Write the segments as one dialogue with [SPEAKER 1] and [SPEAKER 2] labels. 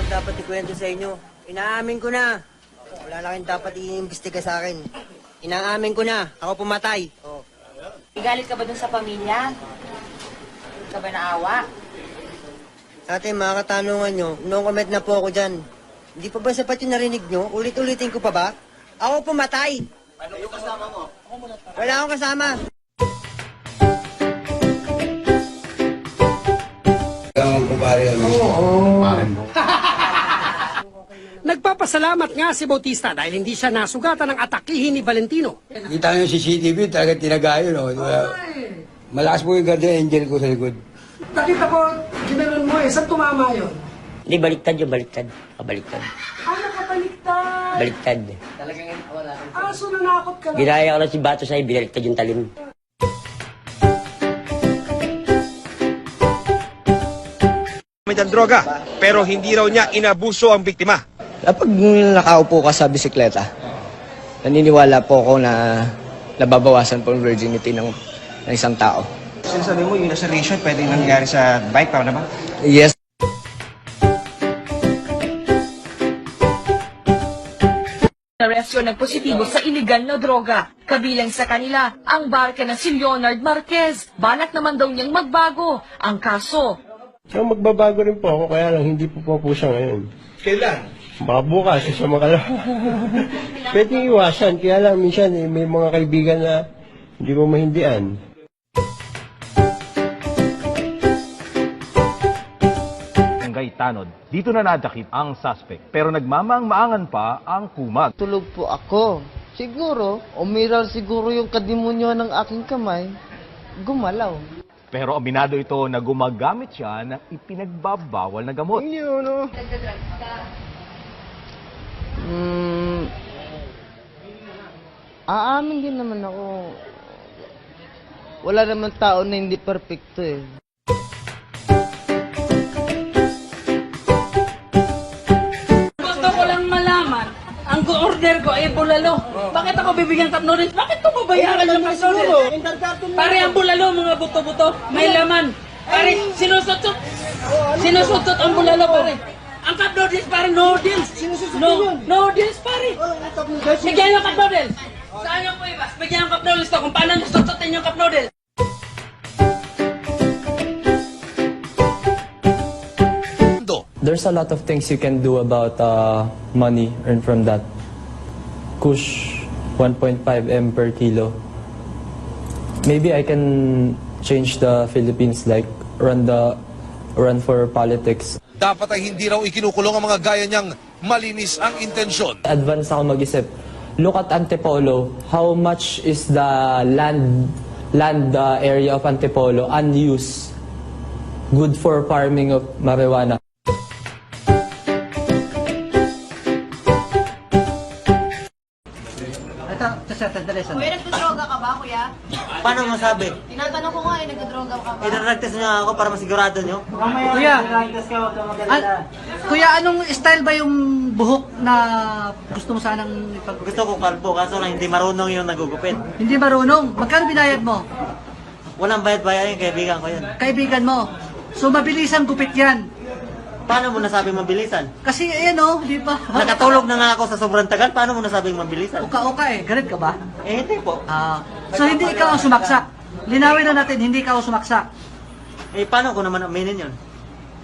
[SPEAKER 1] dapat ikwento sa inyo. Inaamin ko na. Wala na kayong dapat i-imbestiga sa akin. Inaamin ko na. Ako pumatay. Oh.
[SPEAKER 2] Galit ka ba dun sa pamilya? Galit ka ba naawa?
[SPEAKER 1] Ate, mga katanungan nyo, no comment na po ako dyan. Hindi pa ba sapat yung narinig nyo? Ulit-ulitin ko pa ba? Ako pumatay. Ano yung kasama mo? Wala akong kasama.
[SPEAKER 3] Nagpapasalamat nga si Bautista dahil hindi siya nasugatan ng atakihin ni Valentino.
[SPEAKER 4] Kita nyo yung CCTV, talaga tinagayo, no? Malakas po yung guardian angel ko sa likod.
[SPEAKER 3] Nakita ko, ginanon mo eh. Saan tumama yun?
[SPEAKER 5] Hindi, baliktad yun, baliktad. Baliktad.
[SPEAKER 3] Nakabaliktad.
[SPEAKER 5] Baliktad.
[SPEAKER 3] So nanakot ka lang.
[SPEAKER 5] Ginaya ko lang si Bato sa'yo, binaliktad yung talim.
[SPEAKER 6] Ng droga, pero hindi raw niya inabuso ang biktima.
[SPEAKER 7] Kapag nakaupo ka sa bisikleta, naniniwala po ako na nababawasan po ang virginity ng isang tao.
[SPEAKER 8] Sinasabi mo, yung nasa ratio, pwedeng nangyari sa bike, tama na ba?
[SPEAKER 7] Yes.
[SPEAKER 2] Arestyo ng positibo sa iligal na droga. Kabilang sa kanila, ang barka na si Leonard Marquez. Balak naman daw niyang magbago ang kaso.
[SPEAKER 9] So magbabago rin po ako, kaya lang hindi po siya ngayon.
[SPEAKER 6] Kailan?
[SPEAKER 9] Baka bukas, sa makalawa. Pwede iwasan, kaya lang minsan may mga kaibigan na hindi mo mahindian.
[SPEAKER 10] Barangay Tanod. Dito na nadakip ang suspect pero nagmamaang-maangan pa ang kumag.
[SPEAKER 11] Tulog po ako. Siguro, umiral siguro yung kadimonyo ng aking kamay. Gumalaw.
[SPEAKER 10] Pero aminado ito na gumagamit siya ng ipinagbabawal na gamot.
[SPEAKER 11] Aamin din naman ako. Wala naman tao na hindi perfecto eh.
[SPEAKER 3] Gusto ko lang malaman, ang order ko ay bulalo. Bakit ako bibigyan cup noodles? Bakit ko babayaran yung cup noodles? Pare ang bulalo, mga buto-buto, may laman. Pare, sinusutot ang bulalo, pare. Ang cup noodles, pare, noodles. Noodles, pare. Bigyan yung cup noodles. Saan yung po ibas? Bigyan yung cup noodles to kung paano nasututin yung cup noodles.
[SPEAKER 7] There's a lot of things you can do about money earned from that. Kush, 1.5 M per kilo. Maybe I can change the Philippines, like run for politics.
[SPEAKER 6] Dapat ay hindi raw ikinukulong ang mga gaya niyang malinis ang intensyon.
[SPEAKER 7] Advance ako mag-isip. Look at Antipolo. How much is the land area of Antipolo unused? Good for farming of marijuana.
[SPEAKER 2] Kuya, nagdodroga ka ba, kuya?
[SPEAKER 1] Paano masabi?
[SPEAKER 2] Tinatanong ko nga eh, nagdodroga ka ba?
[SPEAKER 1] Idaragtas niyo ako para masigurado nyo.
[SPEAKER 3] Kuya, anong style ba yung buhok na gusto mo sanang
[SPEAKER 1] Gusto ko kalbo, kaso lang hindi marunong yung nagugupit.
[SPEAKER 3] Hindi marunong. Magkano binayad mo?
[SPEAKER 1] Walang bayad-bayad yung kaibigan ko yun.
[SPEAKER 3] Kaibigan mo. So mabilis ang gupit yan.
[SPEAKER 1] Paano mo nasabi mabilisan?
[SPEAKER 3] Kasi ayan oh, di ba?
[SPEAKER 1] Nakatulog na nga ako sa sobrang tagal, paano mo nasabing mabilisan?
[SPEAKER 3] Uka-uka eh. Galit ka ba?
[SPEAKER 1] Eh, hindi po.
[SPEAKER 3] So hindi ikaw ang sumaksak. Linawin na natin, hindi ikaw ang sumaksak.
[SPEAKER 1] Eh, paano ko naman aminin yun?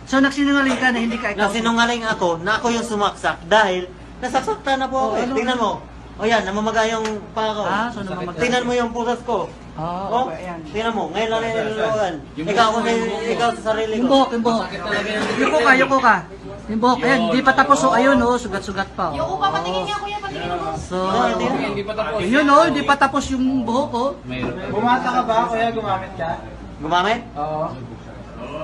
[SPEAKER 3] So nagsinungaling ka na hindi ka ikaw.
[SPEAKER 1] Nasinungaling ako na ako yung sumaksak dahil nasasaktan na po ako eh. Tingnan mo. O yan, namamaga yung paa ko.
[SPEAKER 3] So namamaga.
[SPEAKER 1] Tingnan mo yung pusos ko. Oh, tingnan mo, ngayon lang nilulugan. Ikaw sa sarili ko.
[SPEAKER 3] Yung buhok, yung buhok. Yuko ka. Yung buhok, ayan, di pa tapos oh, ayun oh, sugat-sugat pa oh.
[SPEAKER 2] Yung upa, patingin niya, kuya, patingin mo.
[SPEAKER 3] So, yun oh, di pa tapos yung buhok oh.
[SPEAKER 8] Bumata ka ba, kuya? Gumamit ka?
[SPEAKER 1] Gumamit?
[SPEAKER 8] Oo.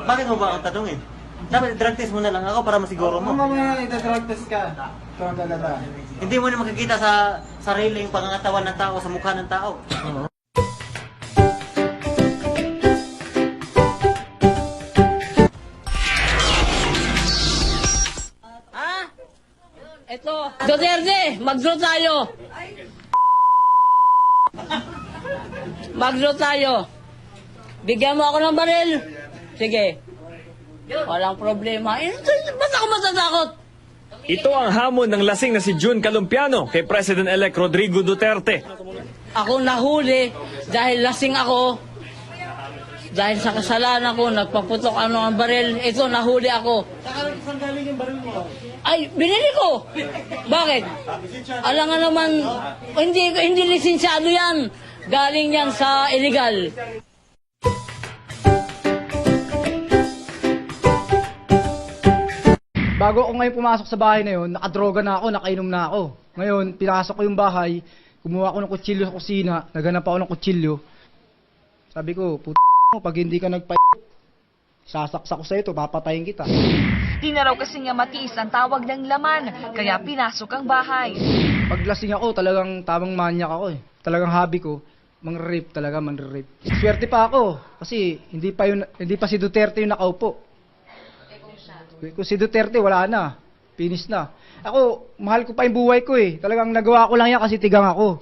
[SPEAKER 1] Bakit mo ba ang tanongin? Dapat drug test mo na lang ako para masiguro mo.
[SPEAKER 8] Kung mamaya ita-drug test ka, ito ang galata.
[SPEAKER 1] Hindi mo na makikita sa sariling pangangatawan ng tao, sa mukha ng tao.
[SPEAKER 2] Ito. Duterte, mag-draw tayo. Mag-draw tayo. Bigyan mo ako ng baril. Sige. Walang problema. Ba't ako matatakot?
[SPEAKER 12] Ito ang hamon ng lasing na si June Calumpiano kay President-elect Rodrigo Duterte.
[SPEAKER 3] Ako nahuli dahil lasing ako. Dahil sa kasalanan ko, nagpaputok ang baril. Ito, nahuli ako. Saan galing yung baril mo? Ay, binili ko. Bakit? Alam nga naman, hindi lisensyado yan. Galing yan sa illegal.
[SPEAKER 13] Bago ako ngayon pumasok sa bahay na yun, nakadroga na ako, nakainom na ako. Ngayon, pinasok ko yung bahay, kumuha ako ng kutsilyo sa kusina, naghanap ako ng kutsilyo. Sabi ko, mo, pag hindi ka sasaksak ko sa ito, papatayin kita.
[SPEAKER 2] Di na raw kasi nga matiis ang tawag ng laman, kaya pinasok ang bahay.
[SPEAKER 13] Pag lasing ako, talagang tamang manyak ako eh. Talagang hobby ko, mang-rape talaga, man-rape. Swerte pa ako, kasi hindi pa si Duterte yung nakaupo. Kung si Duterte, wala na. Finish na. Ako, mahal ko pa yung buhay ko eh. Talagang nagawa ko lang yan kasi tigang ako.